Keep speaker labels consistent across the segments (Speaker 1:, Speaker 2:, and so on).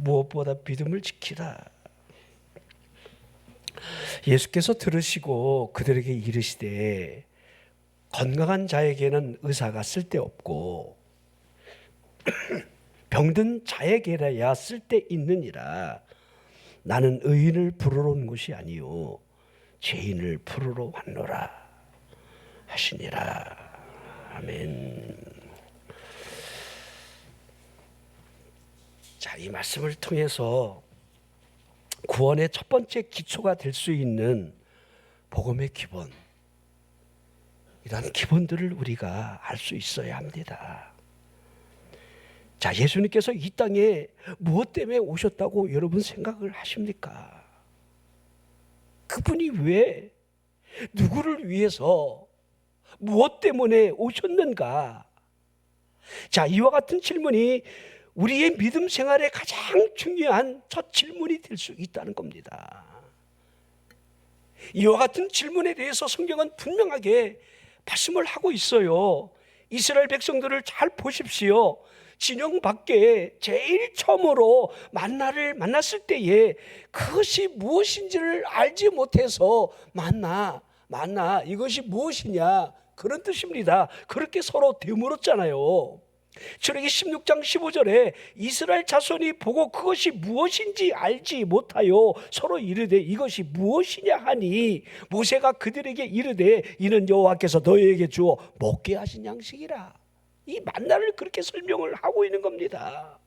Speaker 1: 무엇보다 믿음을 지키라. 예수께서 들으시고 그들에게 이르시되 건강한 자에게는 의사가 쓸데없고 병든 자에게라야 쓸데있느니라. 나는 의인을 부르러 온 것이 아니요 죄인을 부르러 왔노라 하시니라. 아멘. 자, 이 말씀을 통해서 구원의 첫 번째 기초가 될 수 있는 복음의 기본, 이러한 기본들을 우리가 알 수 있어야 합니다. 자, 예수님께서 이 땅에 무엇 때문에 오셨다고 여러분 생각을 하십니까? 그분이 왜, 누구를 위해서, 무엇 때문에 오셨는가? 자, 이와 같은 질문이 우리의 믿음 생활에 가장 중요한 첫 질문이 될 수 있다는 겁니다. 이와 같은 질문에 대해서 성경은 분명하게 말씀을 하고 있어요. 이스라엘 백성들을 잘 보십시오. 진영 밖에 제일 처음으로 만나를 만났을 때에 그것이 무엇인지를 알지 못해서 만나 이것이 무엇이냐 그런 뜻입니다. 그렇게 서로 되물었잖아요. 출애기 16장 15절에 이스라엘 자손이 보고 그것이 무엇인지 알지 못하여 서로 이르되 이것이 무엇이냐 하니 모세가 그들에게 이르되 이는 여호와께서 너희에게 주어 먹게 하신 양식이라. 이 만나를 그렇게 설명을 하고 있는 겁니다.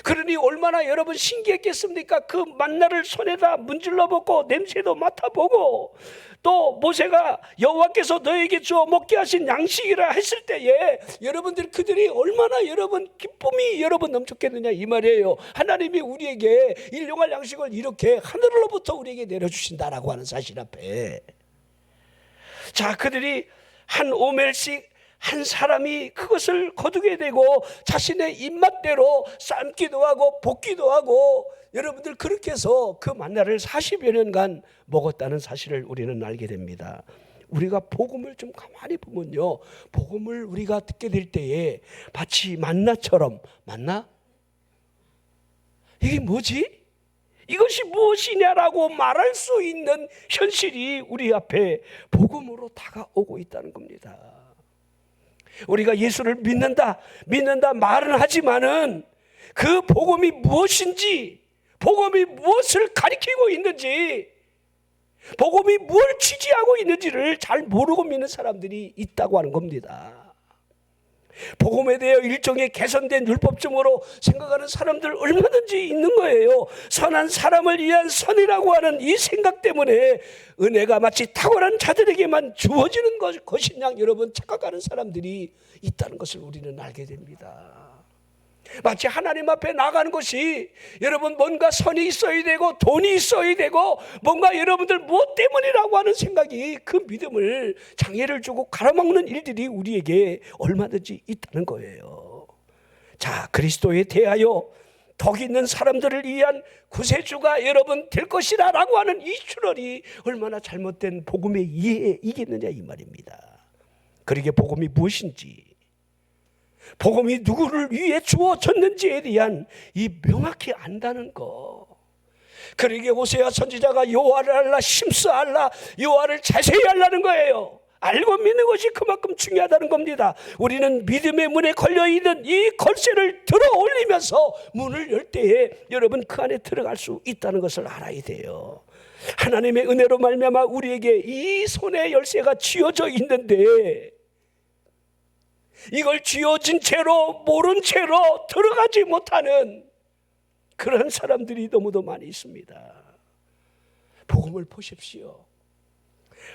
Speaker 1: 그러니 얼마나 여러분 신기했겠습니까? 그 만나를 손에다 문질러 보고 냄새도 맡아보고 또 모세가 여호와께서 너에게 주어 먹게 하신 양식이라 했을 때에 여러분들 그들이 얼마나 여러분 기쁨이 여러분 넘쳤겠느냐 이 말이에요. 하나님이 우리에게 일용할 양식을 이렇게 하늘로부터 우리에게 내려주신다라고 하는 사실 앞에, 자, 그들이 한 오멜씩 한 사람이 그것을 거두게 되고 자신의 입맛대로 삶기도 하고 볶기도 하고 여러분들 그렇게 해서 그 만나를 40여 년간 먹었다는 사실을 우리는 알게 됩니다. 우리가 복음을 좀 가만히 보면요, 복음을 우리가 듣게 될 때에 마치 만나처럼, 만나? 이게 뭐지? 이것이 무엇이냐라고 말할 수 있는 현실이 우리 앞에 복음으로 다가오고 있다는 겁니다. 우리가 예수를 믿는다 말은 하지만은 그 복음이 무엇인지, 복음이 무엇을 가리키고 있는지, 복음이 뭘 취지하고 있는지를 잘 모르고 믿는 사람들이 있다고 하는 겁니다. 복음에 대해 일종의 개선된 율법적으로 생각하는 사람들 얼마든지 있는 거예요. 선한 사람을 위한 선이라고 하는 이 생각 때문에 은혜가 마치 탁월한 자들에게만 주어지는 것인 양 여러분 착각하는 사람들이 있다는 것을 우리는 알게 됩니다. 마치 하나님 앞에 나가는 것이 여러분 뭔가 선이 있어야 되고 돈이 있어야 되고 뭔가 여러분들 무엇 때문이라고 하는 생각이 그 믿음을 장애를 주고 가로막는 일들이 우리에게 얼마든지 있다는 거예요. 자, 그리스도에 대하여 덕 있는 사람들을 위한 구세주가 여러분 될 것이라 라고 하는 이 출혈이 얼마나 잘못된 복음의 이해이겠느냐 이 말입니다. 그러게 복음이 무엇인지, 복음이 누구를 위해 주어졌는지에 대한 이 명확히 안다는 거. 그러게 호세아 선지자가 여호와를 알라, 심스 알라, 여호와를 자세히 알라는 거예요. 알고 믿는 것이 그만큼 중요하다는 겁니다. 우리는 믿음의 문에 걸려있는 이 걸쇠를 들어 올리면서 문을 열 때에 여러분 그 안에 들어갈 수 있다는 것을 알아야 돼요. 하나님의 은혜로 말미암아 우리에게 이 손의 열쇠가 쥐어져 있는데 이걸 쥐어진 채로 모른 채로 들어가지 못하는 그런 사람들이 너무도 많이 있습니다. 복음을 보십시오.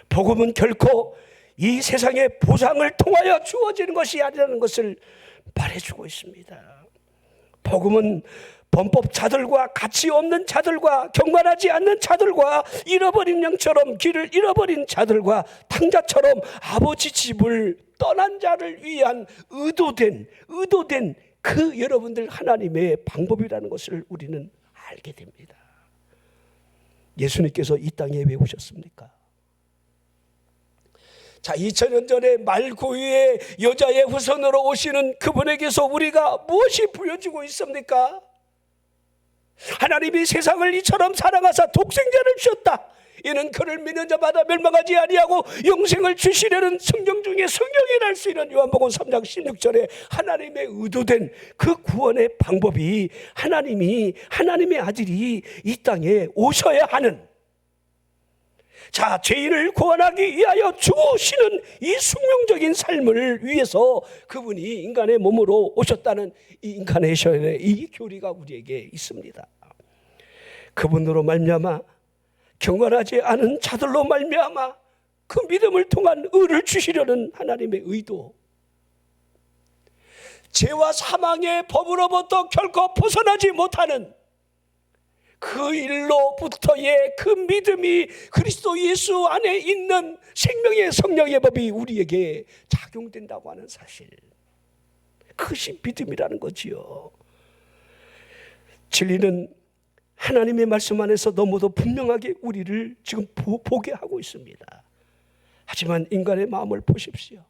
Speaker 1: 복음은 결코 이 세상의 보상을 통하여 주어지는 것이 아니라는 것을 말해주고 있습니다. 복음은 범법자들과 가치 없는 자들과 경건하지 않는 자들과 잃어버린 양처럼 길을 잃어버린 자들과 탕자처럼 아버지 집을 떠난 자를 위한 의도된 그 여러분들 하나님의 방법이라는 것을 우리는 알게 됩니다. 예수님께서 이 땅에 왜 오셨습니까? 자, 2000년 전에 말구유의 여자의 후손으로 오시는 그분에게서 우리가 무엇이 보여지고 있습니까? 하나님이 세상을 이처럼 사랑하사 독생자를 주셨다. 이는 그를 믿는 자마다 멸망하지 아니하고 영생을 주시려는 성경 중에 성경이라 할 수 있는 요한복음 3장 16절에 하나님의 의도된 그 구원의 방법이 하나님의 아들이 이 땅에 오셔야 하는, 자, 죄인을 구원하기 위하여 죽으시는 이 숙명적인 삶을 위해서 그분이 인간의 몸으로 오셨다는 이 인카네이션의 이 교리가 우리에게 있습니다. 그분으로 말미암아 경건하지 않은 자들로 말미암아 그 믿음을 통한 의를 주시려는 하나님의 의도, 죄와 사망의 법으로부터 결코 벗어나지 못하는 그 일로부터의 그 믿음이 그리스도 예수 안에 있는 생명의 성령의 법이 우리에게 작용된다고 하는 사실, 그것이 믿음이라는 거지요. 진리는 하나님의 말씀 안에서 너무도 분명하게 우리를 지금 보게 하고 있습니다. 하지만 인간의 마음을 보십시오.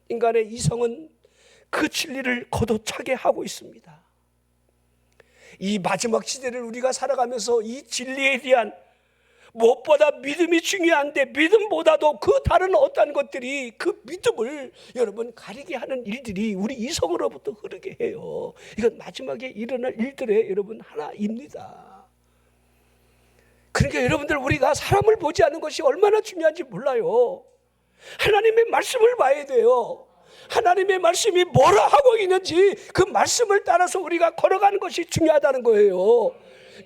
Speaker 1: 인간의 이성은 그 진리를 걷어차게 하고 있습니다. 이 마지막 시대를 우리가 살아가면서 이 진리에 대한, 무엇보다 믿음이 중요한데 믿음보다도 그 다른 어떤 것들이 그 믿음을 여러분 가리게 하는 일들이 우리 이성으로부터 흐르게 해요. 이건 마지막에 일어날 일들의 여러분 하나입니다. 그러니까 여러분들, 우리가 사람을 보지 않는 것이 얼마나 중요한지 몰라요. 하나님의 말씀을 봐야 돼요. 하나님의 말씀이 뭐라 하고 있는지 그 말씀을 따라서 우리가 걸어가는 것이 중요하다는 거예요.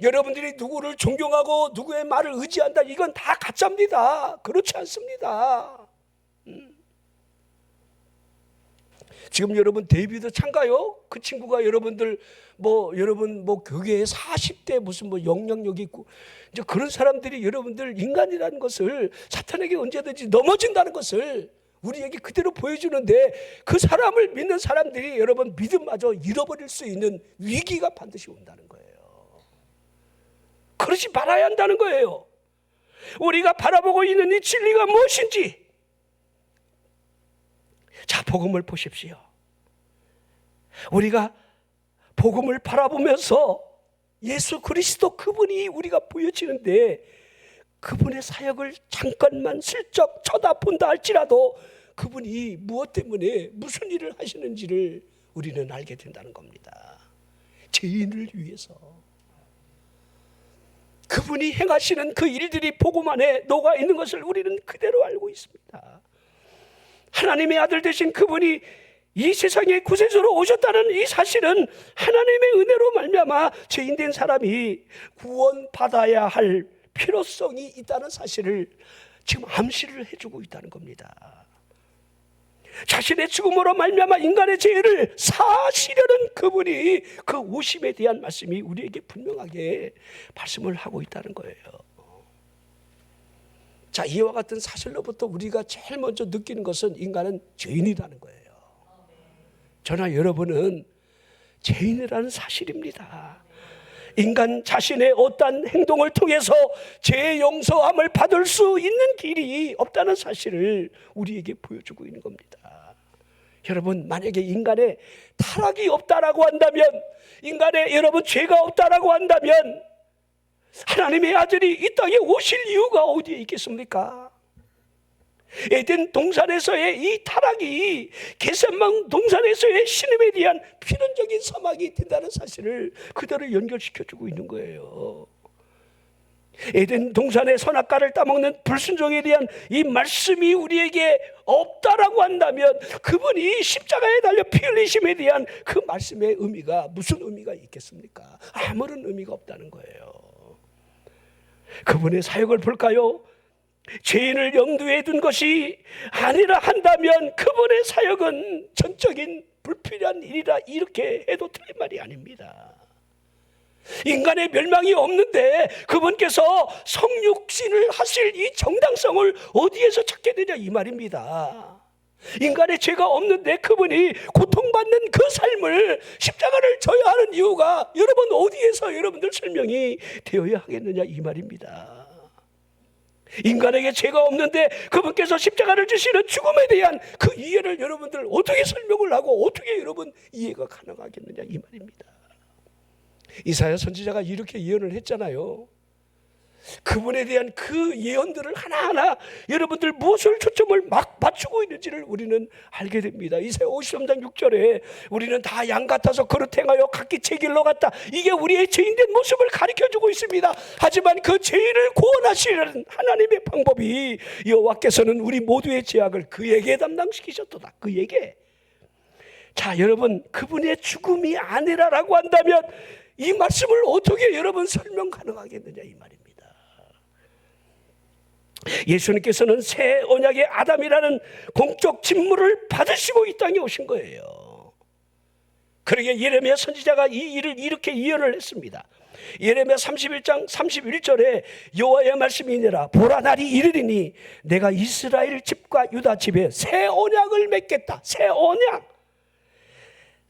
Speaker 1: 여러분들이 누구를 존경하고 누구의 말을 의지한다, 이건 다 가짜입니다. 그렇지 않습니다. 지금 여러분 데이비드 창가요? 그 친구가 여러분 교계에 40대 무슨 영향력이 있고, 이제 그런 사람들이 여러분들 인간이라는 것을 사탄에게 언제든지 넘어진다는 것을 우리에게 그대로 보여주는데, 그 사람을 믿는 사람들이 여러분 믿음마저 잃어버릴 수 있는 위기가 반드시 온다는 거예요. 그러지 말아야 한다는 거예요. 우리가 바라보고 있는 이 진리가 무엇인지, 자, 복음을 보십시오. 우리가 복음을 바라보면서 예수 그리스도 그분이 우리가 보여지는데, 그분의 사역을 잠깐만 슬쩍 쳐다본다 할지라도 그분이 무엇 때문에 무슨 일을 하시는지를 우리는 알게 된다는 겁니다. 죄인을 위해서 그분이 행하시는 그 일들이 복음 안에 녹아 있는 것을 우리는 그대로 알고 있습니다. 하나님의 아들 되신 그분이 이 세상에 구세주로 오셨다는 이 사실은 하나님의 은혜로 말미암아 죄인된 사람이 구원받아야 할 필요성이 있다는 사실을 지금 암시를 해주고 있다는 겁니다. 자신의 죽음으로 말미암아 인간의 죄를 사하시려는 그분이, 그 오심에 대한 말씀이 우리에게 분명하게 말씀을 하고 있다는 거예요. 자, 이와 같은 사실로부터 우리가 제일 먼저 느끼는 것은 인간은 죄인이라는 거예요. 저나 여러분은 죄인이라는 사실입니다. 인간 자신의 어떠한 행동을 통해서 죄의 용서함을 받을 수 있는 길이 없다는 사실을 우리에게 보여주고 있는 겁니다. 여러분, 만약에 인간의 타락이 없다라고 한다면, 인간의 여러분 죄가 없다라고 한다면 하나님의 아들이 이 땅에 오실 이유가 어디에 있겠습니까? 에덴 동산에서의 이 타락이 겟세마네 동산에서의 신음에 대한 필연적인 사막이 된다는 사실을 그대로 연결시켜주고 있는 거예요. 에덴 동산의 선악과를 따먹는 불순종에 대한 이 말씀이 우리에게 없다라고 한다면 그분이 십자가에 달려 피 흘리심에 대한 그 말씀의 의미가 무슨 의미가 있겠습니까? 아무런 의미가 없다는 거예요. 그분의 사역을 볼까요? 죄인을 염두에 둔 것이 아니라 한다면 그분의 사역은 전적인 불필요한 일이라 이렇게 해도 틀린 말이 아닙니다. 인간의 멸망이 없는데 그분께서 성육신을 하실 이 정당성을 어디에서 찾게 되냐 이 말입니다. 인간의 죄가 없는데 그분이 고통받는 그 삶을, 십자가를 져야 하는 이유가 여러분 어디에서 여러분들 설명이 되어야 하겠느냐 이 말입니다. 인간에게 죄가 없는데 그분께서 십자가를 지시는 죽음에 대한 그 이해를 여러분들 어떻게 설명을 하고 어떻게 여러분 이해가 가능하겠느냐 이 말입니다. 이사야 선지자가 이렇게 예언을 했잖아요. 그분에 대한 그 예언들을 하나하나 여러분들 무엇을 초점을 막 맞추고 있는지를 우리는 알게 됩니다. 이사야 53장 6절에 우리는 다 양 같아서 그릇 행하여 각기 제 길로 갔다. 이게 우리의 죄인된 모습을 가르쳐주고 있습니다. 하지만 그 죄인을 구원하시는 하나님의 방법이 여호와께서는 우리 모두의 죄악을 그에게 담당시키셨도다. 그에게. 자, 여러분, 그분의 죽음이 아니라라고 한다면 이 말씀을 어떻게 여러분 설명 가능하겠느냐 이 말입니다. 예수님께서는 새 언약의 아담이라는 공적 직무를 받으시고 이 땅에 오신 거예요. 그러기에 예레미야 선지자가 이 일을 이렇게 예언을 했습니다. 예레미야 31장 31절에 여호와의 말씀이 이니라. 보라, 날이 이르리니 내가 이스라엘 집과 유다 집에 새 언약을 맺겠다. 새 언약.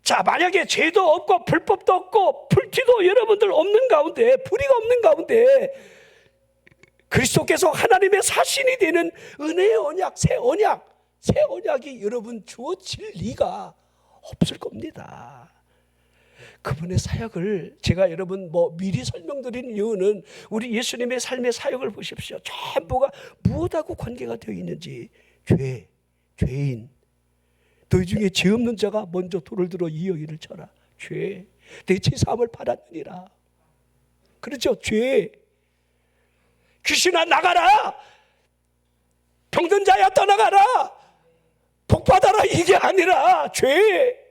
Speaker 1: 자, 만약에 죄도 없고 불법도 없고 불티도 여러분들 없는 가운데, 불의가 없는 가운데 그리스도께서 하나님의 사신이 되는 은혜의 언약, 새 언약이 여러분 주어질 리가 없을 겁니다. 그분의 사역을 제가 여러분 미리 설명드린 이유는 우리 예수님의 삶의 사역을 보십시오. 전부가 무엇하고 관계가 되어 있는지. 죄인. 너희 중에 죄 없는 자가 먼저 돌을 들어 이 여인을 쳐라. 죄. 내 죄사함을 받았느니라. 그렇죠? 죄. 귀신아 나가라. 병든 자야 떠나가라. 복받아라. 이게 아니라 죄.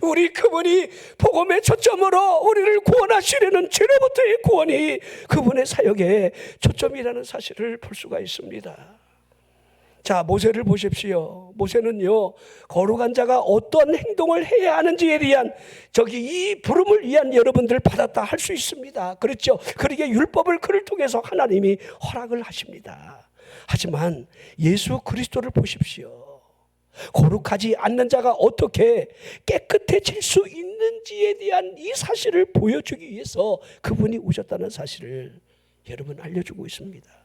Speaker 1: 우리 그분이 복음의 초점으로 우리를 구원하시려는 죄로부터의 구원이 그분의 사역의 초점이라는 사실을 볼 수가 있습니다. 자, 모세를 보십시오. 모세는요, 거룩한 자가 어떤 행동을 해야 하는지에 대한 이 부름을 위한 여러분들 받았다 할 수 있습니다. 그렇죠? 그러기에 율법을 그를 통해서 하나님이 허락을 하십니다. 하지만 예수 그리스도를 보십시오. 거룩하지 않는 자가 어떻게 깨끗해질 수 있는지에 대한 이 사실을 보여주기 위해서 그분이 오셨다는 사실을 여러분 알려주고 있습니다.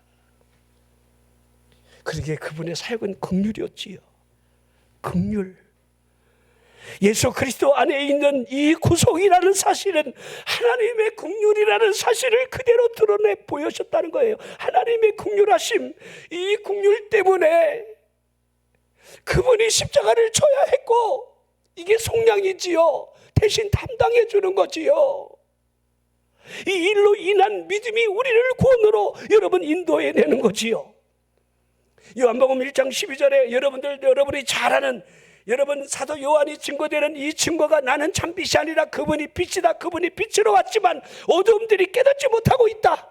Speaker 1: 그러기에 그분의 사역은 긍휼이었지요. 긍휼. 예수 그리스도 안에 있는 이 구속이라는 사실은 하나님의 긍휼이라는 사실을 그대로 드러내 보여줬다는 거예요. 하나님의 긍휼하심, 이 긍휼 때문에 그분이 십자가를 져야 했고, 이게 속량이지요. 대신 담당해 주는 거지요. 이 일로 인한 믿음이 우리를 구원으로 여러분 인도해 내는 거지요. 요한복음 1장 12절에 여러분이 잘 아는 여러분 사도 요한이 증거되는 이 증거가 나는 참빛이 아니라 그분이 빛이다. 그분이 빛으로 왔지만 어두움들이 깨닫지 못하고 있다.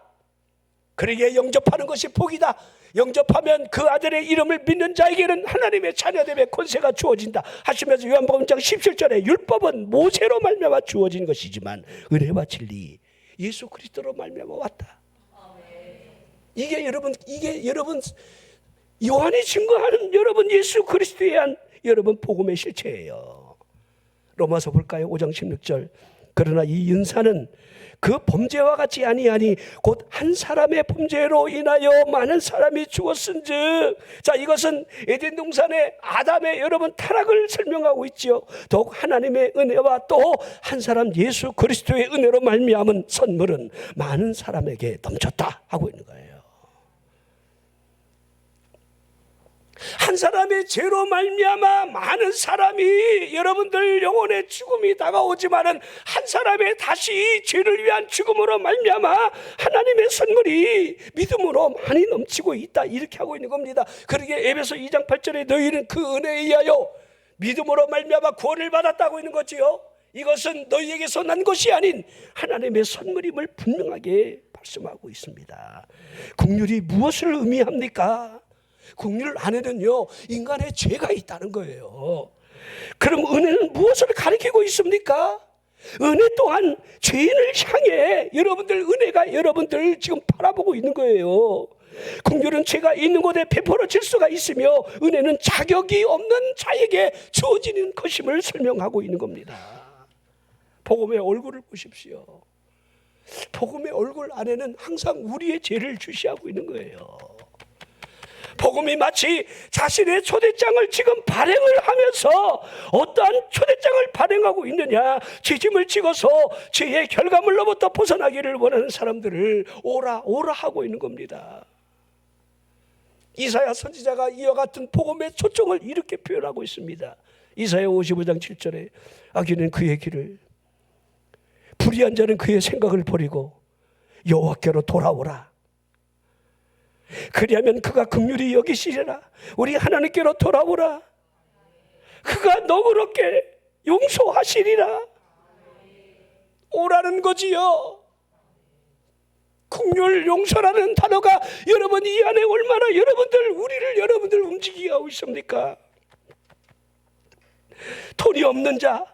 Speaker 1: 그러기에 영접하는 것이 복이다. 영접하면 그 아들의 이름을 믿는 자에게는 하나님의 자녀됨의 권세가 주어진다 하시면서 요한복음 1장 17절에 율법은 모세로 말미암아 주어진 것이지만 은혜와 진리 예수 그리스도로 말미암아 왔다. 이게 여러분 요한이 증거하는 여러분 예수 그리스도에 대한 여러분 복음의 실체예요. 로마서 볼까요? 5장 16절. 그러나 이 윤사는 그 범죄와 같이 아니하니 곧 한 사람의 범죄로 인하여 많은 사람이 죽었은즉. 자, 이것은 에덴 동산의 아담의 여러분 타락을 설명하고 있지요. 더욱 하나님의 은혜와 또 한 사람 예수 그리스도의 은혜로 말미암은 선물은 많은 사람에게 넘쳤다 하고 있는 거예요. 한 사람의 죄로 말미암아 많은 사람이 여러분들 영혼의 죽음이 다가오지만은 한 사람의 다시 죄를 위한 죽음으로 말미암아 하나님의 선물이 믿음으로 많이 넘치고 있다 이렇게 하고 있는 겁니다. 그러기에 에베소 2장 8절에 너희는 그 은혜에 의하여 믿음으로 말미암아 구원을 받았다고 있는 거지요. 이것은 너희에게서 난 것이 아닌 하나님의 선물임을 분명하게 말씀하고 있습니다. 긍휼이 무엇을 의미합니까? 긍휼 안에는요 인간의 죄가 있다는 거예요. 그럼 은혜는 무엇을 가리키고 있습니까? 은혜 또한 죄인을 향해 여러분들 은혜가 여러분들 지금 바라보고 있는 거예요. 긍휼은 죄가 있는 곳에 베풀어질 수가 있으며 은혜는 자격이 없는 자에게 주어지는 것임을 설명하고 있는 겁니다. 복음의 얼굴을 보십시오. 복음의 얼굴 안에는 항상 우리의 죄를 주시하고 있는 거예요. 복음이 마치 자신의 초대장을 지금 발행을 하면서 어떠한 초대장을 발행하고 있느냐, 죄짐을 찍어서 죄의 결과물로부터 벗어나기를 원하는 사람들을 오라 오라 하고 있는 겁니다. 이사야 선지자가 이와 같은 복음의 초청을 이렇게 표현하고 있습니다. 이사야 55장 7절에 악인은 그의 길을, 불의한 자는 그의 생각을 버리고 여호와께로 돌아오라. 그리하면 그가 긍휼히 여기시리라. 우리 하나님께로 돌아오라. 그가 너그럽게 용서하시리라. 오라는 거지요. 긍휼, 용서라는 단어가 여러분 이 안에 얼마나 여러분들 움직이게 하고 있습니까? 돈이 없는 자,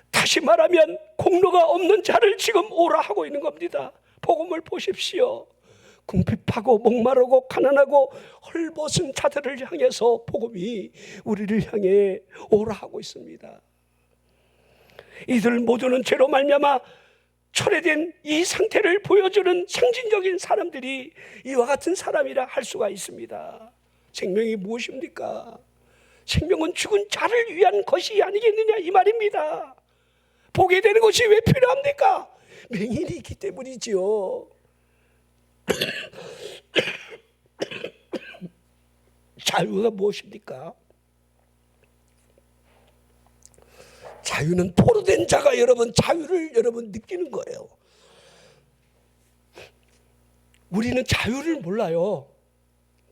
Speaker 1: 다시 말하면 공로가 없는 자를 지금 오라 하고 있는 겁니다. 복음을 보십시오. 궁핍하고 목마르고 가난하고 헐벗은 자들을 향해서 복음이 우리를 향해 오라 하고 있습니다. 이들 모두는 죄로 말미암아 철회된 이 상태를 보여주는 상징적인 사람들이 이와 같은 사람이라 할 수가 있습니다. 생명이 무엇입니까? 생명은 죽은 자를 위한 것이 아니겠느냐 이 말입니다. 보게 되는 것이 왜 필요합니까? 맹인이 있기 때문이지요. 자유가 무엇입니까? 자유는 포로된 자가 여러분 자유를 느끼는 거예요. 우리는 자유를 몰라요.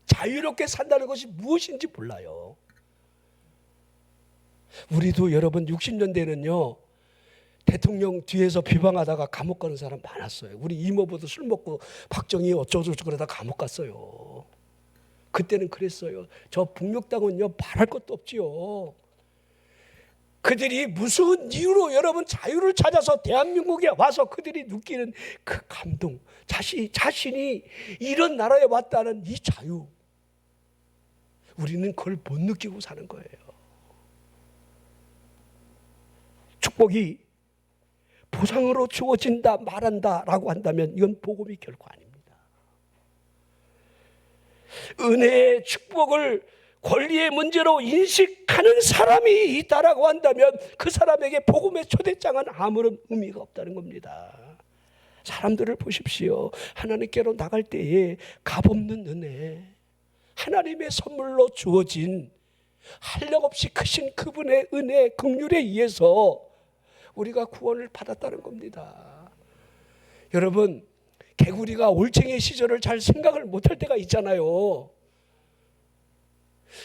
Speaker 1: 자유롭게 산다는 것이 무엇인지 몰라요. 우리도 여러분 60년대는요 대통령 뒤에서 비방하다가 감옥 가는 사람 많았어요. 우리 이모부도 술 먹고 박정희 어쩌고저쩌고 그러다 감옥 갔어요. 그때는 그랬어요. 저 북녘당은요 말할 것도 없지요. 그들이 무슨 이유로 여러분 자유를 찾아서 대한민국에 와서 그들이 느끼는 그 감동, 자신이 이런 나라에 왔다는 이 자유, 우리는 그걸 못 느끼고 사는 거예요. 축복이 보상으로 주어진다 말한다라고 한다면 이건 복음이 결코 아닙니다. 은혜의 축복을 권리의 문제로 인식하는 사람이 있다라고 한다면 그 사람에게 복음의 초대장은 아무런 의미가 없다는 겁니다. 사람들을 보십시오. 하나님께로 나갈 때에 값없는 은혜, 하나님의 선물로 주어진 한량없이 크신 그분의 은혜, 긍휼에 의해서 우리가 구원을 받았다는 겁니다. 여러분, 개구리가 올챙이 시절을 잘 생각을 못할 때가 있잖아요.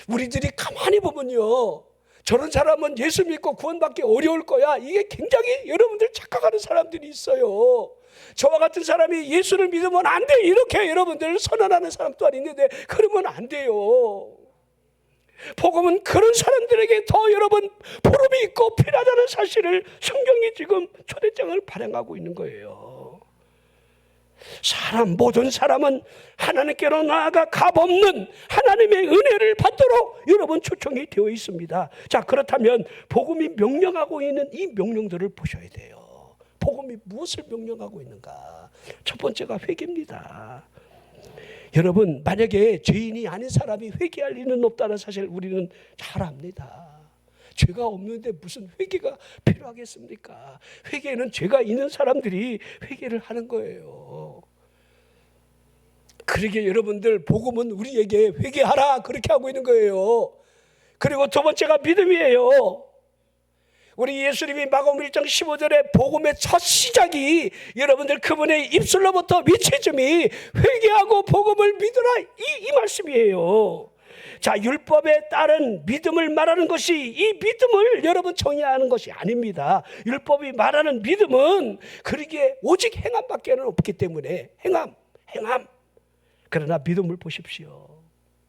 Speaker 1: 우리들이 가만히 보면요, 저런 사람은 예수 믿고 구원받기 어려울 거야, 이게 굉장히 여러분들 착각하는 사람들이 있어요. 저와 같은 사람이 예수를 믿으면 안 돼, 이렇게 여러분들 선언하는 사람 또한 있는데 그러면 안 돼요. 복음은 그런 사람들에게 더 여러분 보름이 있고 필요하다는 사실을 성경이 지금 초대장을 발행하고 있는 거예요. 모든 사람은 하나님께로 나아가 값없는 하나님의 은혜를 받도록 여러분 초청이 되어 있습니다. 자, 그렇다면 복음이 명령하고 있는 이 명령들을 보셔야 돼요. 복음이 무엇을 명령하고 있는가? 첫 번째가 회개입니다. 여러분, 만약에 죄인이 아닌 사람이 회개할 리는 없다는 사실 우리는 잘 압니다. 죄가 없는데 무슨 회개가 필요하겠습니까? 회개는 죄가 있는 사람들이 회개를 하는 거예요. 그러게 여러분들, 복음은 우리에게 회개하라 그렇게 하고 있는 거예요. 그리고 두 번째가 믿음이에요. 우리 예수님이 마가복음 1장 15절에 복음의 첫 시작이 여러분들 그분의 입술로부터 미치음이 회개하고 복음을 믿으라, 이 말씀이에요. 자, 율법에 따른 믿음을 말하는 것이 이 믿음을 여러분 정의하는 것이 아닙니다. 율법이 말하는 믿음은 그러기에 오직 행함밖에 없기 때문에 행함. 그러나 믿음을 보십시오.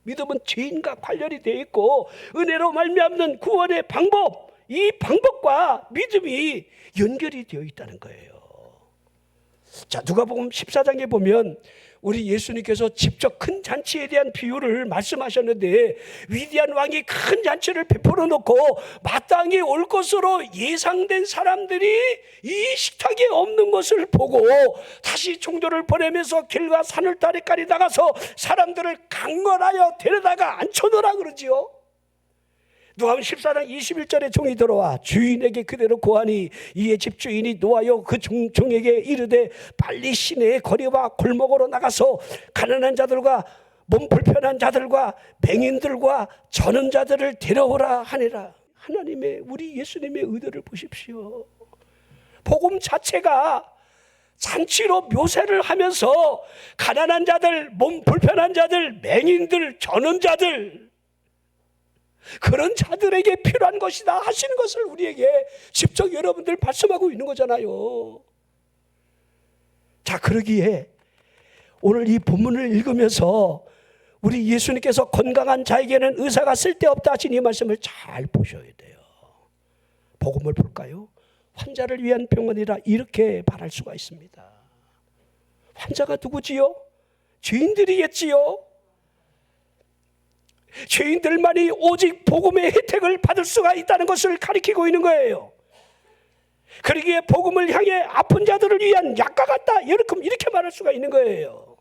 Speaker 1: 믿음은 죄인과 관련이 되어 있고 은혜로 말미암는 구원의 방법, 이 방법과 믿음이 연결이 되어 있다는 거예요. 자, 누가복음 14장에 보면 우리 예수님께서 직접 큰 잔치에 대한 비유를 말씀하셨는데, 위대한 왕이 큰 잔치를 베풀어 놓고 마땅히 올 것으로 예상된 사람들이 이 식탁에 없는 것을 보고 다시 종들을 보내면서 길과 산을 따리까지 나가서 사람들을 강건하여 데려다가 앉혀놓으라 그러지요. 누가복음 14장 21절에 종이 들어와 주인에게 그대로 고하니, 이에 집주인이 노하여 그 종에게 이르되 빨리 시내의 거리와 골목으로 나가서 가난한 자들과 몸 불편한 자들과 맹인들과 저는 자들을 데려오라 하니라. 하나님의, 우리 예수님의 의도를 보십시오. 복음 자체가 잔치로 묘사를 하면서 가난한 자들, 몸 불편한 자들, 맹인들, 저는 자들, 그런 자들에게 필요한 것이다 하시는 것을 우리에게 직접 여러분들 말씀하고 있는 거잖아요. 자, 그러기에 오늘 이 본문을 읽으면서 우리 예수님께서 건강한 자에게는 의사가 쓸데없다 하신 이 말씀을 잘 보셔야 돼요. 복음을 볼까요? 환자를 위한 병원이라 이렇게 말할 수가 있습니다. 환자가 누구지요? 죄인들이겠지요. 죄인들만이 오직 복음의 혜택을 받을 수가 있다는 것을 가리키고 있는 거예요. 그러기에 복음을 향해 아픈 자들을 위한 약과 같다, 이렇게 말할 수가 있는 거예요.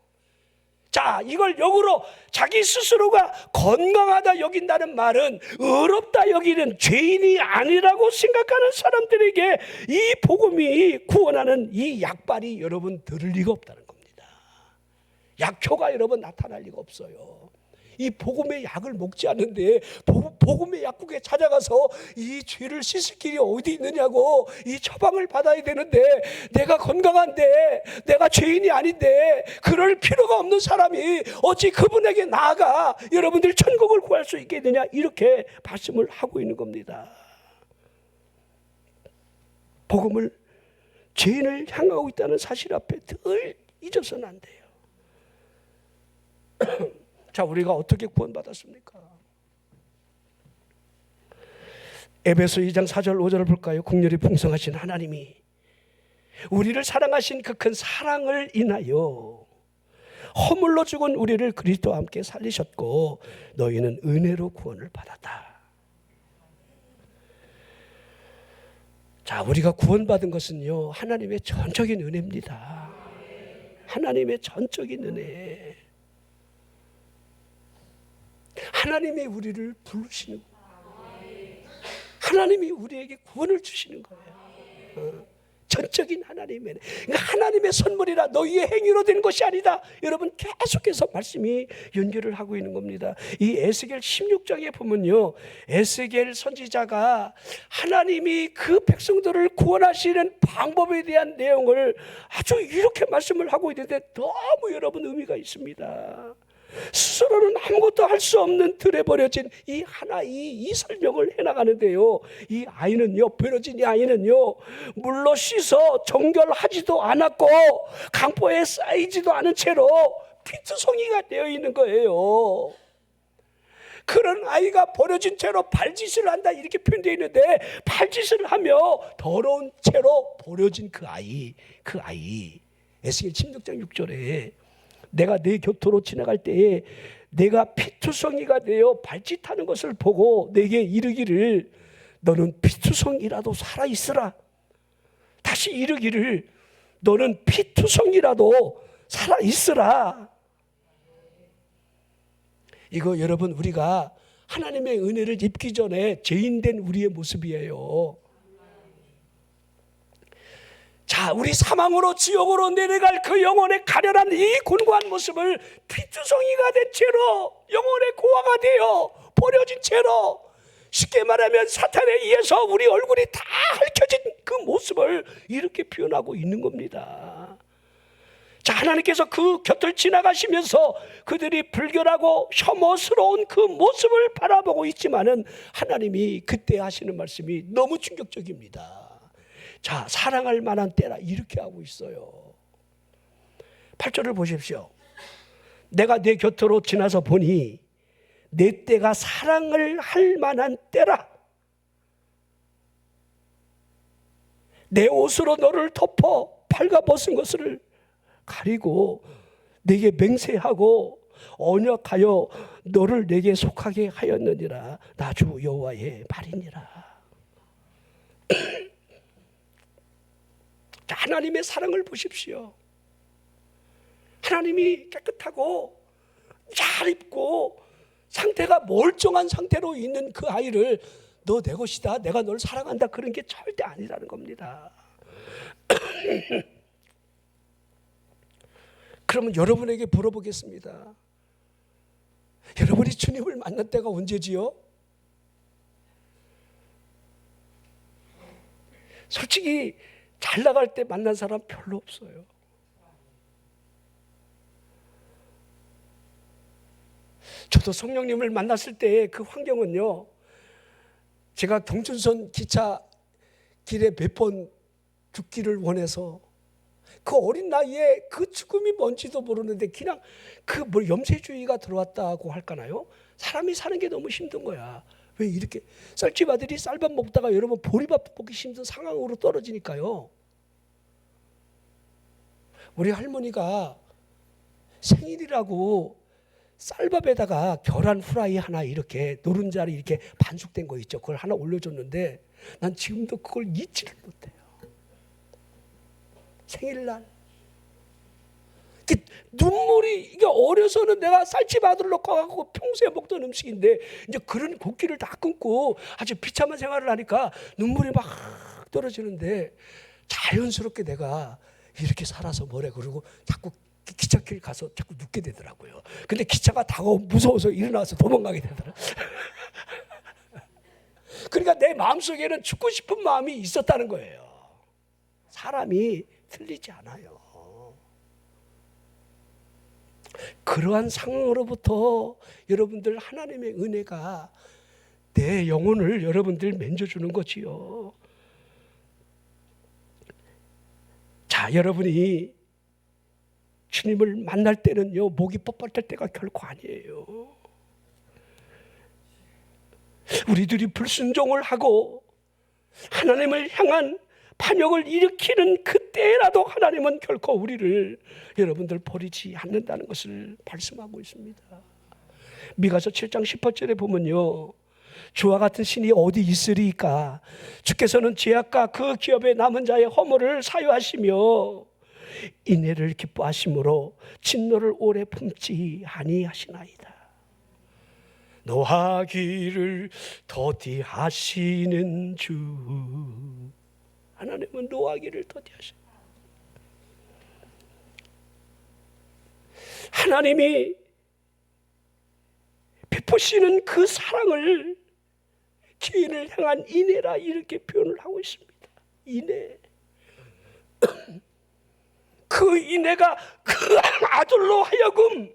Speaker 1: 자, 이걸 역으로 자기 스스로가 건강하다 여긴다는 말은 의롭다 여기는 죄인이 아니라고 생각하는 사람들에게 이 복음이 구원하는 이 약발이 여러분 들을 리가 없다는 겁니다. 약효가 여러분 나타날 리가 없어요. 이 복음의 약을 먹지 않는데 복음의 약국에 찾아가서 이 죄를 씻을 길이 어디 있느냐고 이 처방을 받아야 되는데, 내가 건강한데, 내가 죄인이 아닌데 그럴 필요가 없는 사람이 어찌 그분에게 나아가 여러분들 천국을 구할 수 있게 되냐, 이렇게 말씀을 하고 있는 겁니다. 복음을 죄인을 향하고 있다는 사실 앞에 늘 잊어서는 안 돼요. 자, 우리가 어떻게 구원받았습니까? 에베소 2장 4절 5절을 볼까요? 국률이 풍성하신 하나님이 우리를 사랑하신 그 큰 사랑을 인하여 허물로 죽은 우리를 그리스도와 함께 살리셨고 너희는 은혜로 구원을 받았다. 자, 우리가 구원받은 것은요, 하나님의 전적인 은혜입니다. 하나님의 전적인 은혜. 하나님이 우리를 부르시는 거예요. 하나님이 우리에게 구원을 주시는 거예요. 전적인 하나님의, 그러니까 하나님의 선물이라 너희의 행위로 된 것이 아니다. 여러분 계속해서 말씀이 연결을 하고 있는 겁니다. 이 에스겔 16장에 보면요, 에스겔 선지자가 하나님이 그 백성들을 구원하시는 방법에 대한 내용을 아주 이렇게 말씀을 하고 있는데 너무 여러분 의미가 있습니다. 스스로는 아무것도 할 수 없는 들에 버려진 이 하나 이 설명을 해나가는데요, 이 아이는요, 버려진 이 아이는요, 물로 씻어 정결하지도 않았고 강보에 쌓이지도 않은 채로 피투성이가 되어 있는 거예요. 그런 아이가 버려진 채로 발짓을 한다, 이렇게 표현되어 있는데, 발짓을 하며 더러운 채로 버려진 그 아이 에스겔 16장 6절에 내가 내 곁으로 지나갈 때에 내가 피투성이가 되어 발짓하는 것을 보고 내게 이르기를 너는 피투성이라도 살아있으라. 다시 이르기를 너는 피투성이라도 살아있으라. 이거 여러분, 우리가 하나님의 은혜를 입기 전에 죄인된 우리의 모습이에요. 자, 우리 사망으로 지옥으로 내려갈 그 영혼의 가련한 이 곤고한 모습을 피투성이가 된 채로, 영혼의 고아가 되어 버려진 채로, 쉽게 말하면 사탄에 의해서 우리 얼굴이 다 핥혀진 그 모습을 이렇게 표현하고 있는 겁니다. 자, 하나님께서 그 곁을 지나가시면서 그들이 불결하고 혐오스러운 그 모습을 바라보고 있지만은 하나님이 그때 하시는 말씀이 너무 충격적입니다. 자, 사랑할 만한 때라, 이렇게 하고 있어요. 8절을 보십시오. 내가 내 곁으로 지나서 보니 내 때가 사랑을 할 만한 때라. 내 옷으로 너를 덮어 팔가 벗은 것을 가리고 내게 맹세하고 언약하여 너를 내게 속하게 하였느니라. 나 주 여호와의 말이니라. 하나님의 사랑을 보십시오. 하나님이 깨끗하고 잘 입고 상태가 멀쩡한 상태로 있는 그 아이를 너 내 것이다, 내가 널 사랑한다, 그런 게 절대 아니라는 겁니다. 그러면 여러분에게 물어보겠습니다. 여러분이 주님을 만날 때가 언제지요? 솔직히 잘 나갈 때 만난 사람 별로 없어요. 저도 성령님을 만났을 때의 그 환경은요, 제가 경춘선 기차 길에 몇 번 죽기를 원해서 그 어린 나이에 그 죽음이 뭔지도 모르는데 그냥 그 뭐 염세주의가 들어왔다고 할까나요? 사람이 사는 게 너무 힘든 거야. 왜 이렇게 쌀집 아들이 쌀밥 먹다가 여러분 보리밥 먹기 힘든 상황으로 떨어지니까요. 우리 할머니가 생일이라고 쌀밥에다가 계란 후라이 하나 이렇게 노른자리 이렇게 반숙된 거 있죠. 그걸 하나 올려줬는데 난 지금도 그걸 잊지를 못해요. 생일날 눈물이, 이게 어려서는 내가 쌀집 아들을 넣고 가고 평소에 먹던 음식인데 이제 그런 곡기를 다 끊고 아주 비참한 생활을 하니까 눈물이 막 떨어지는데 자연스럽게 내가 이렇게 살아서 뭐래 그러고 자꾸 기찻길 가서 자꾸 눕게 되더라고요. 근데 기차가 다가오면 무서워서 일어나서 도망가게 되더라고요. 그러니까 내 마음속에는 죽고 싶은 마음이 있었다는 거예요. 사람이 틀리지 않아요. 그러한 상황으로부터 여러분들 하나님의 은혜가 내 영혼을 여러분들 만져주는 거지요. 자, 여러분이 주님을 만날 때는요, 목이 뻣뻣할 때가 결코 아니에요. 우리들이 불순종을 하고 하나님을 향한 반역을 일으키는 그때라도 하나님은 결코 우리를 여러분들 버리지 않는다는 것을 말씀하고 있습니다. 미가서 7장 18절에 보면요, 주와 같은 신이 어디 있으리까? 주께서는 죄악과 그 기업에 남은 자의 허물을 사유하시며 인애를 기뻐하심으로 진노를 오래 품지 아니하시나이다. 노하기를 더디하시는 주. 하나님은 노하기를 더디하셔. 하나님이 베푸시는 그 사랑을 죄인을 향한 인애라 이렇게 표현을 하고 있습니다. 인애. 그 인애가 그 아들로 하여금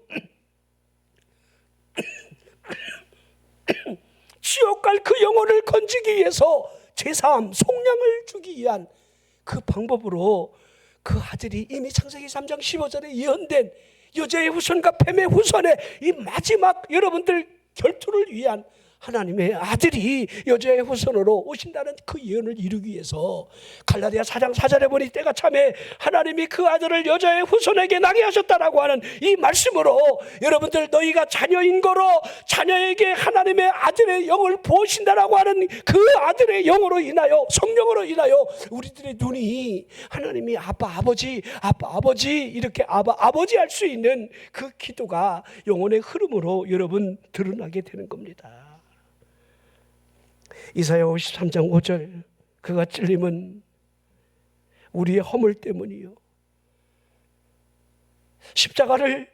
Speaker 1: 지옥 갈 그 영혼을 건지기 위해서 제사함 속량을 주기 위한 그 방법으로 그 아들이 이미 창세기 3장 15절에 예언된 여자의 후손과 뱀의 후손의 이 마지막 여러분들 결투를 위한 하나님의 아들이 여자의 후손으로 오신다는 그 예언을 이루기 위해서 갈라디아 4장 4절에 보니 때가 참에 하나님이 그 아들을 여자의 후손에게 나게 하셨다라고 하는 이 말씀으로 여러분들 너희가 자녀인 거로 자녀에게 하나님의 아들의 영을 부으신다라고 하는 그 아들의 영으로 인하여 성령으로 인하여 우리들의 눈이 하나님이 아빠 아버지 이렇게 아버지 할 수 있는 그 기도가 영혼의 흐름으로 여러분 드러나게 되는 겁니다. 이사야 53장 5절 그가 찔림은 우리의 허물 때문이요 십자가를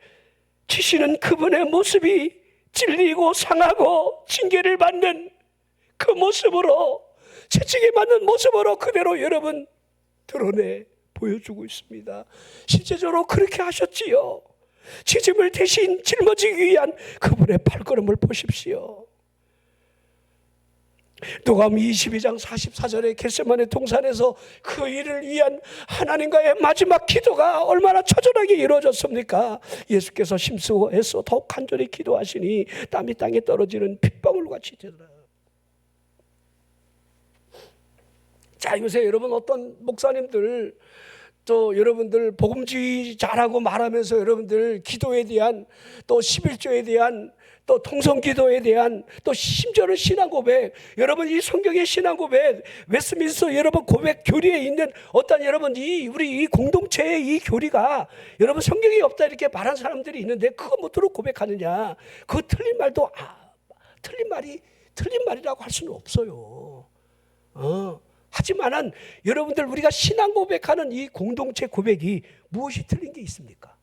Speaker 1: 지시는 그분의 모습이 찔리고 상하고 징계를 받는 그 모습으로 채찍에 맞는 모습으로 그대로 여러분 드러내 보여주고 있습니다. 실제적으로 그렇게 하셨지요. 지짐을 대신 짊어지기 위한 그분의 발걸음을 보십시오. 누가복음 22장 44절에 겟세마네 동산에서 그 일을 위한 하나님과의 마지막 기도가 얼마나 처절하게 이루어졌습니까? 예수께서 심수해서 더욱 간절히 기도하시니 땀이 땅에 떨어지는 핏방울 같이 되더라. 자, 요새 여러분 어떤 목사님들 또 여러분들 복음주의 잘하고 말하면서 여러분들 기도에 대한 또 11조에 대한 또 통성기도에 대한 또 심지어는 신앙 고백, 여러분 이 성경의 신앙 고백, 웨스민스터 여러분 고백 교리에 있는 어떤 여러분 우리 이 공동체의 이 교리가 여러분 성경이 없다 이렇게 말한 사람들이 있는데 그거 못 들어 고백하느냐? 그 틀린 말도 틀린 말이라고 할 수는 없어요. 하지만은 여러분들 우리가 신앙 고백하는 이 공동체 고백이 무엇이 틀린 게 있습니까?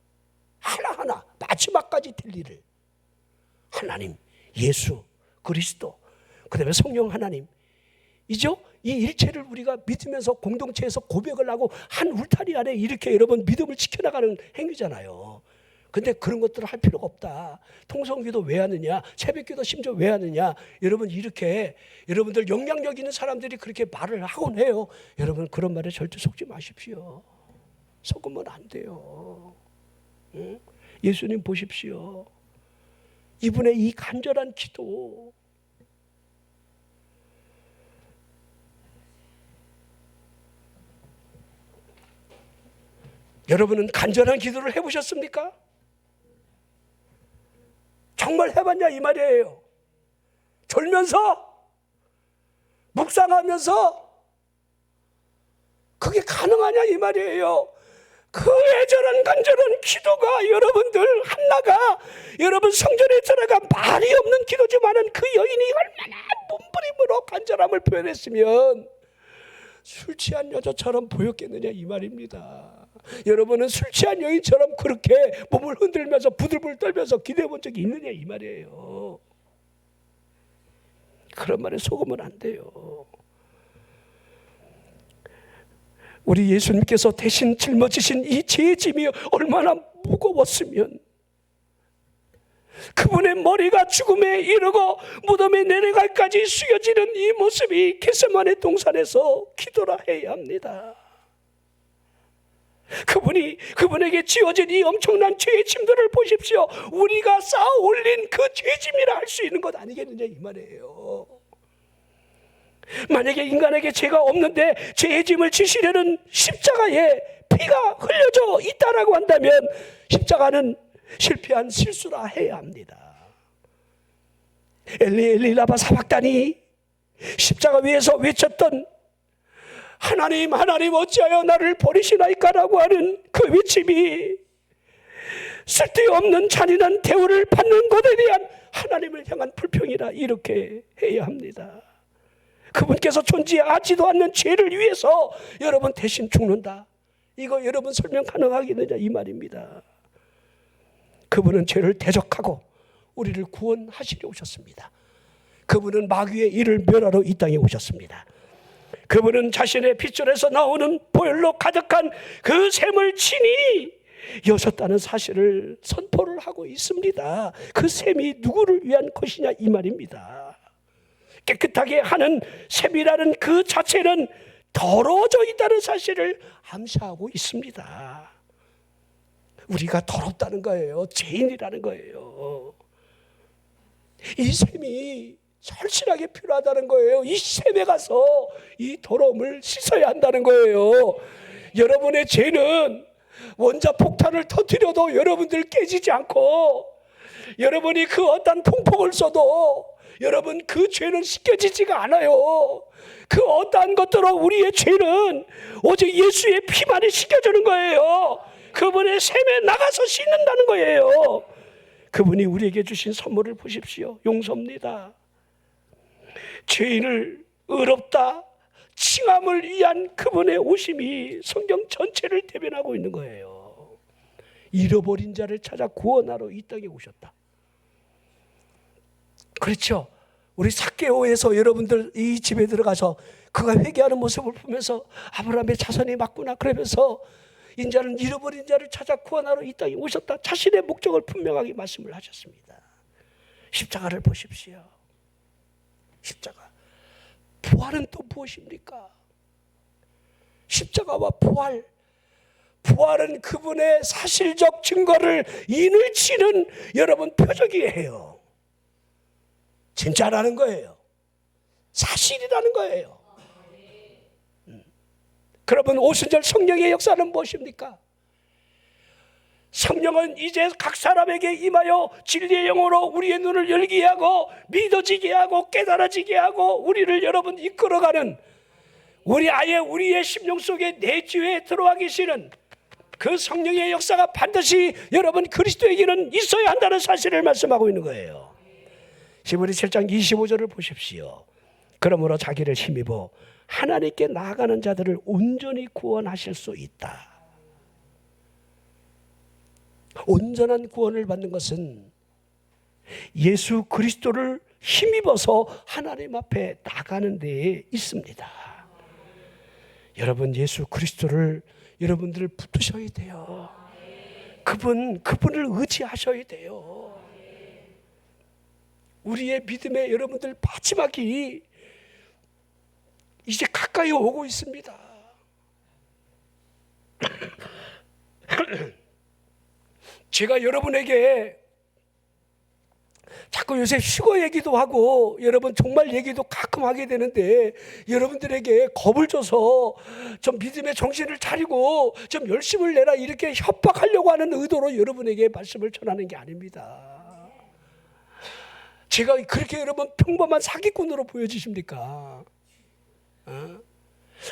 Speaker 1: 하나하나 마지막까지 틀리를 하나님, 예수, 그리스도, 그 다음에 성령 하나님 이죠? 이 일체를 우리가 믿으면서 공동체에서 고백을 하고 한 울타리 안에 이렇게 여러분 믿음을 지켜나가는 행위잖아요. 근데 그런 것들을 할 필요가 없다. 통성기도 왜 하느냐, 새벽기도 심지어 왜 하느냐, 여러분 이렇게 여러분들 영향력 있는 사람들이 그렇게 말을 하곤 해요. 여러분 그런 말에 절대 속지 마십시오. 속으면 안 돼요. 응? 예수님 보십시오. 이분의 이 간절한 기도, 여러분은 간절한 기도를 해보셨습니까? 정말 해봤냐 이 말이에요. 졸면서 묵상하면서 그게 가능하냐 이 말이에요. 그 애절한 간절한 기도가 여러분들 한나가 여러분 성전에 들어가 말이 없는 기도지만은 그 여인이 얼마나 몸부림으로 간절함을 표현했으면 술 취한 여자처럼 보였겠느냐 이 말입니다. 여러분은 술 취한 여인처럼 그렇게 몸을 흔들면서 부들부들 떨면서 기도해 본 적이 있느냐 이 말이에요. 그런 말에 속으면 안 돼요. 우리 예수님께서 대신 짊어지신 이 죄의 짐이 얼마나 무거웠으면 그분의 머리가 죽음에 이르고 무덤에 내려갈까지 숙여지는 이 모습이 겟세마네 동산에서 기도라 해야 합니다. 그분에게 지어진 이 엄청난 죄의 짐들을 보십시오. 우리가 쌓아 올린 그 죄짐이라 할 수 있는 것 아니겠느냐 이 말이에요. 만약에 인간에게 죄가 없는데 죄의 짐을 지시려는 십자가에 피가 흘려져 있다라고 한다면 십자가는 실패한 실수라 해야 합니다. 엘리 엘리 라마 사박다니 십자가 위에서 외쳤던 하나님 하나님 어찌하여 나를 버리시나이까라고 하는 그 외침이 쓸데없는 잔인한 대우를 받는 것에 대한 하나님을 향한 불평이라 이렇게 해야 합니다. 그분께서 존재하지도 않는 죄를 위해서 여러분 대신 죽는다. 이거 여러분 설명 가능하겠느냐 이 말입니다. 그분은 죄를 대적하고 우리를 구원하시려 오셨습니다. 그분은 마귀의 일을 멸하러 이 땅에 오셨습니다. 그분은 자신의 핏줄에서 나오는 보혈로 가득한 그 샘을 친히 여셨다는 사실을 선포를 하고 있습니다. 그 샘이 누구를 위한 것이냐 이 말입니다. 깨끗하게 하는 샘이라는 그 자체는 더러워져 있다는 사실을 암시하고 있습니다. 우리가 더럽다는 거예요. 죄인이라는 거예요. 이 샘이 절실하게 필요하다는 거예요. 이 샘에 가서 이 더러움을 씻어야 한다는 거예요. 여러분의 죄는 원자폭탄을 터뜨려도 여러분들 깨지지 않고 여러분이 그 어떤 통폭을 쏘도 여러분 그 죄는 씻겨지지가 않아요. 그 어떠한 것들로 우리의 죄는 오직 예수의 피만이 씻겨주는 거예요. 그분의 샘에 나가서 씻는다는 거예요. 그분이 우리에게 주신 선물을 보십시오. 용서입니다. 죄인을 의롭다 칭함을 위한 그분의 오심이 성경 전체를 대변하고 있는 거예요. 잃어버린 자를 찾아 구원하러 이 땅에 오셨다. 그렇죠. 우리 삭개오에서 여러분들 이 집에 들어가서 그가 회개하는 모습을 보면서 아브라함의 자손이 맞구나 그러면서 인자는 잃어버린 자를 찾아 구원하러 이 땅에 오셨다. 자신의 목적을 분명하게 말씀을 하셨습니다. 십자가를 보십시오. 십자가. 부활은 또 무엇입니까? 십자가와 부활. 부활은 그분의 사실적 증거를 인을 치는 여러분 표적이에요. 진짜라는 거예요. 사실이라는 거예요. 그러면 오순절 성령의 역사는 무엇입니까? 성령은 이제 각 사람에게 임하여 진리의 영으로 우리의 눈을 열게 하고 믿어지게 하고 깨달아지게 하고 우리를 여러분 이끌어가는, 우리의 심령 속에 내주에 들어와 계시는 그 성령의 역사가 반드시 여러분 그리스도에게는 있어야 한다는 사실을 말씀하고 있는 거예요. 히브리 7장 25절을 보십시오. 그러므로 자기를 힘입어 하나님께 나아가는 자들을 온전히 구원하실 수 있다. 온전한 구원을 받는 것은 예수 그리스도를 힘입어서 하나님 앞에 나가는 데에 있습니다. 여러분, 예수 그리스도를 여러분들 붙으셔야 돼요. 그분을 의지하셔야 돼요. 우리의 믿음의 여러분들 마지막이 이제 가까이 오고 있습니다. 제가 여러분에게 자꾸 요새 휴거 얘기도 하고 여러분 종말 얘기도 가끔 하게 되는데, 여러분들에게 겁을 줘서 좀 믿음의 정신을 차리고 좀 열심을 내라 이렇게 협박하려고 하는 의도로 여러분에게 말씀을 전하는 게 아닙니다. 제가 그렇게 여러분 평범한 사기꾼으로 보여지십니까?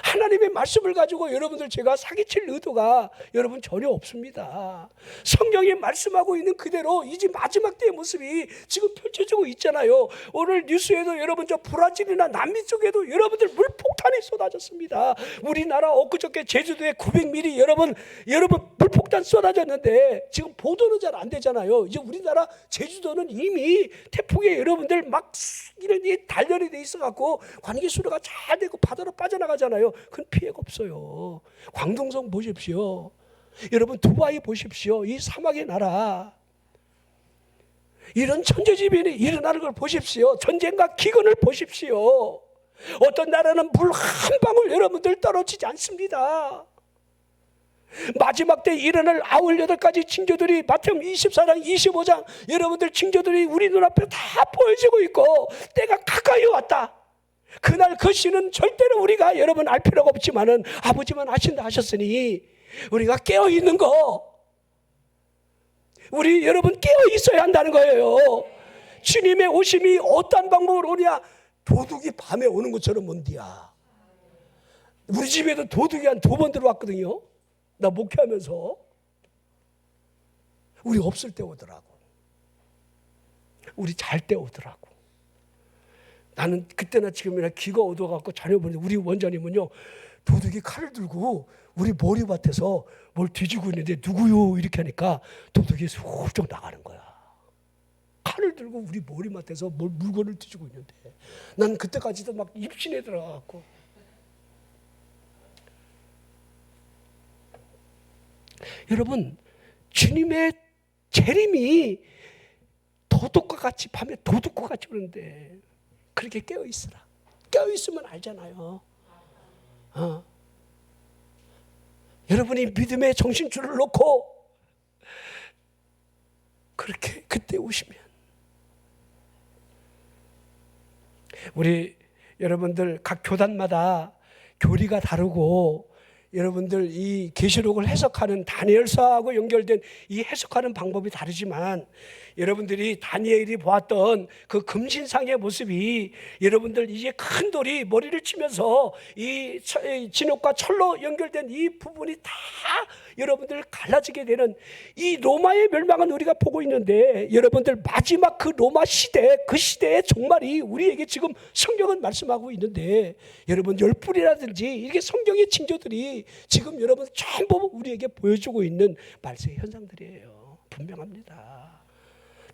Speaker 1: 하나님의 말씀을 가지고 여러분들 제가 사기칠 의도가 여러분 전혀 없습니다. 성경이 말씀하고 있는 그대로 이제 마지막 때의 모습이 지금 펼쳐지고 있잖아요. 오늘 뉴스에도 여러분 저 브라질이나 남미 쪽에도 여러분들 물폭탄이 쏟아졌습니다. 우리나라 엊그저께 제주도에 900mm 여러분 물폭탄 쏟아졌는데 지금 보도는 잘 안 되잖아요. 이제 우리나라 제주도는 이미 태풍에 여러분들 막 이런 단련이 돼 있어갖고 관계 수로가 잘 되고 바다로 빠져나가잖아요. 큰 피해가 없어요. 광동성 보십시오. 여러분 두바이 보십시오. 이 사막의 나라, 이런 천재지변이 일어나는 걸 보십시오. 전쟁과 기근을 보십시오. 어떤 나라는 물 한 방울 여러분들 떨어지지 않습니다. 마지막 때 일어날 98가지 징조들이 마태복음 24장 25장 여러분들 징조들이 우리 눈앞에 다 보여지고 있고, 때가 가까이 왔다. 그날 그 시는 절대로 우리가 여러분 알 필요가 없지만은 아버지만 아신다 하셨으니 우리가 깨어 있는 거, 우리 여러분 깨어 있어야 한다는 거예요. 주님의 오심이 어떤 방법으로 오냐? 도둑이 밤에 오는 것처럼 온디야. 우리 집에도 도둑이 한 2번 들어왔거든요. 나 목회하면서. 우리 없을 때 오더라고. 우리 잘 때 오더라고. 나는 그때나 지금이나 귀가 어두워갖고 전혀 모르는데, 우리 원장님은요 도둑이 칼을 들고 우리 머리밭에서 뭘 뒤지고 있는데 누구요? 이렇게 하니까 도둑이 훌쩍 나가는 거야. 칼을 들고 우리 머리맡에서 뭘 물건을 뒤지고 있는데, 난 그때까지도 막 입신에 들어가갖고. 여러분, 주님의 재림이 도둑과 같이 밤에 도둑과 같이 오는데 그렇게 깨어있으라. 깨어있으면 알잖아요. 여러분이 믿음의 정신줄을 놓고 그렇게 그때 오시면, 우리 여러분들 각 교단마다 교리가 다르고, 여러분들 이 계시록을 해석하는 다니엘서하고 연결된 이 해석하는 방법이 다르지만, 여러분들이 다니엘이 보았던 그 금신상의 모습이 여러분들 이제 큰 돌이 머리를 치면서 이 진흙과 철로 연결된 이 부분이 다 여러분들 갈라지게 되는 이 로마의 멸망은 우리가 보고 있는데, 여러분들 마지막 그 로마 시대, 그 시대의 종말이 우리에게 지금 성경은 말씀하고 있는데, 여러분 열불이라든지 이게 성경의 징조들이 지금 여러분 전부 우리에게 보여주고 있는 말세의 현상들이에요. 분명합니다.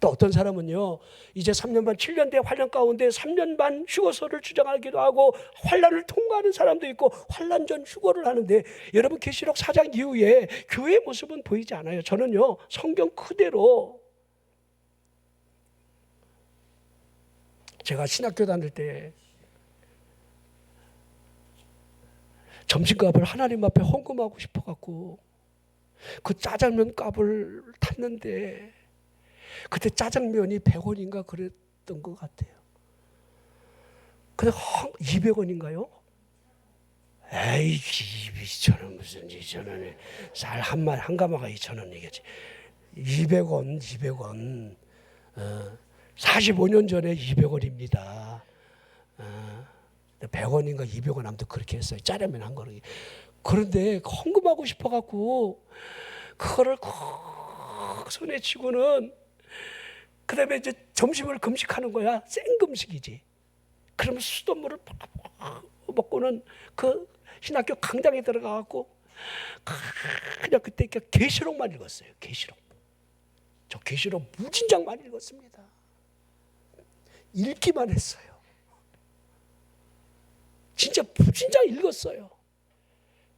Speaker 1: 또 어떤 사람은요, 이제 3년 반 7년 대 환란 가운데 3년 반 휴거소를 주장하기도 하고 환란을 통과하는 사람도 있고 환란 전 휴거를 하는데, 여러분 계시록 4장 이후에 교회의 모습은 보이지 않아요. 저는요 성경 그대로, 제가 신학교 다닐 때 점심값을 하나님 앞에 헌금하고 싶어갖고 그 짜장면 값을 탔는데, 그때 짜장면이 100원인가 그랬던 것 같아요. 근데 200원인가요? 에이 2,000원 무슨 2,000원에 쌀 한 가마가 2,000원이겠지. 200원 45년 전에 200원입니다. 100원인가 200원 아무튼 그렇게 했어요. 짜장면 한 그릇. 그런데 헌금하고 싶어갖고 그거를 콕 손에 쥐고는 그다음에 이제 점심을 금식하는 거야. 생금식이지. 그러면 수돗물을 팍팍 먹고는 그 신학교 강당에 들어가갖고 그냥 그때 계시록만 읽었어요. 계시록. 저 계시록 무진장만 읽었습니다. 읽기만 했어요. 진짜 무진장 읽었어요.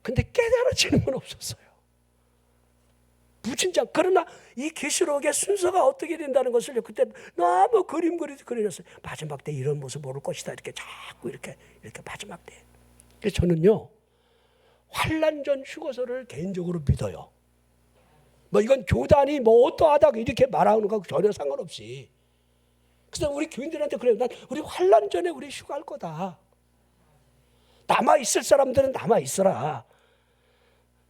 Speaker 1: 근데 깨달아지는 건 없었어요. 무진장. 그러나 이 계시록의 순서가 어떻게 된다는 것을 그때 너무 그려졌어요. 마지막 때 이런 모습 올 것이다. 이렇게 자꾸 이렇게 마지막 때. 그래서 저는요, 환난전 휴거서를 개인적으로 믿어요. 뭐 이건 교단이 뭐 어떠하다 이렇게 말하는 거 전혀 상관없이. 그래서 우리 교인들한테 그래요. 난 우리 환난전에 우리 휴가할 거다. 남아 있을 사람들은 남아 있어라.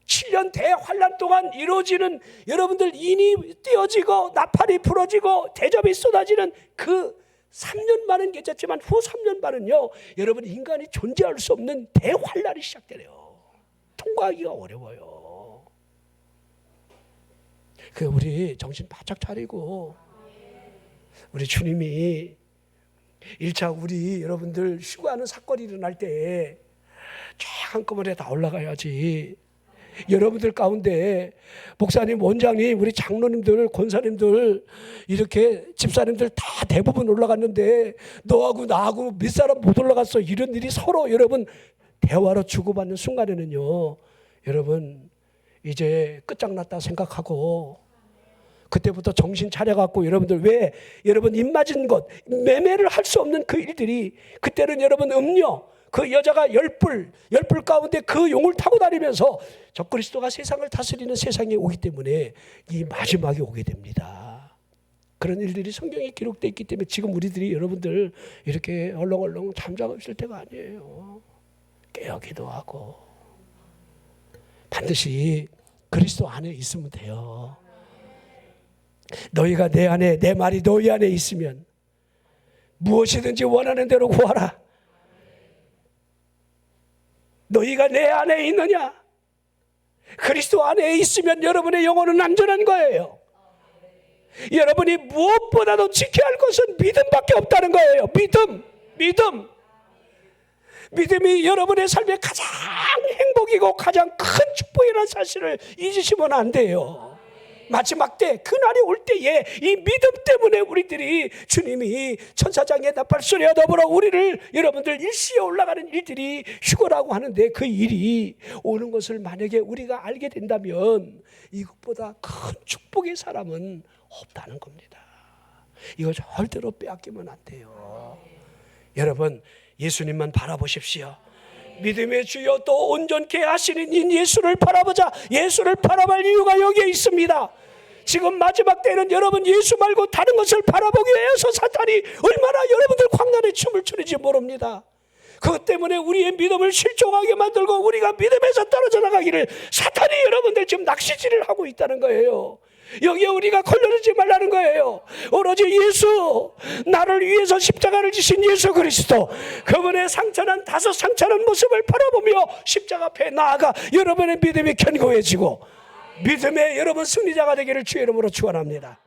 Speaker 1: 7년 대환란 동안 이루어지는 여러분들 인이 띄어지고 나팔이 부러지고 대접이 쏟아지는 그 3년만은 괜찮지만 후 3년만은요, 여러분 인간이 존재할 수 없는 대환란이 시작되네요. 통과하기가 어려워요. 그 우리 정신 바짝 차리고 우리 주님이 1차 우리 여러분들 휴가하는 사건이 일어날 때 쫙 한꺼번에 다 올라가야지. 여러분들 가운데 목사님, 원장님, 우리 장로님들, 권사님들, 이렇게 집사님들 다 대부분 올라갔는데 너하고 나하고 몇 사람 못 올라갔어. 이런 일이 서로 여러분 대화로 주고받는 순간에는요, 여러분 이제 끝장났다 생각하고 그때부터 정신 차려갖고 여러분들 왜 여러분 입맞은 것, 매매를 할 수 없는 그 일들이 그때는 여러분 음료, 그 여자가 열불 가운데 그 용을 타고 다니면서 적그리스도가 세상을 다스리는 세상에 오기 때문에 이 마지막에 오게 됩니다. 그런 일들이 성경에 기록되어 있기 때문에 지금 우리들이 여러분들 이렇게 얼렁얼렁 잠자고 있을 때가 아니에요. 깨어 기도하고 반드시 그리스도 안에 있으면 돼요. 너희가 내 안에, 내 말이 너희 안에 있으면 무엇이든지 원하는 대로 구하라. 너희가 내 안에 있느냐? 그리스도 안에 있으면 여러분의 영혼은 안전한 거예요. 여러분이 무엇보다도 지켜야 할 것은 믿음밖에 없다는 거예요. 믿음이 여러분의 삶의 가장 행복이고 가장 큰 축복이라는 사실을 잊으시면 안 돼요. 마지막 때, 그날이 올 때에 이 믿음 때문에 우리들이 주님이 천사장의 나팔소리와 더불어 우리를 여러분들 일시에 올라가는 일들이 휴거라고 하는데 그 일이 오는 것을 만약에 우리가 알게 된다면 이것보다 큰 축복의 사람은 없다는 겁니다. 이거 절대로 빼앗기면 안 돼요. 여러분 예수님만 바라보십시오. 믿음의 주여 또 온전케 하시는 이 예수를 바라보자. 예수를 바라볼 이유가 여기에 있습니다. 지금 마지막 때는 여러분 예수 말고 다른 것을 바라보기 위해서 사탄이 얼마나 여러분들 광란의 춤을 추는지 모릅니다. 그것 때문에 우리의 믿음을 실종하게 만들고 우리가 믿음에서 떨어져 나가기를 사탄이 여러분들 지금 낚시질을 하고 있다는 거예요. 여기에 우리가 걸려들지 말라는 거예요. 오로지 예수, 나를 위해서 십자가를 지신 예수 그리스도, 그분의 상처난 다섯 상처난 모습을 바라보며 십자가 앞에 나아가 여러분의 믿음이 견고해지고 믿음의 여러분 승리자가 되기를 주의 이름으로 축원합니다.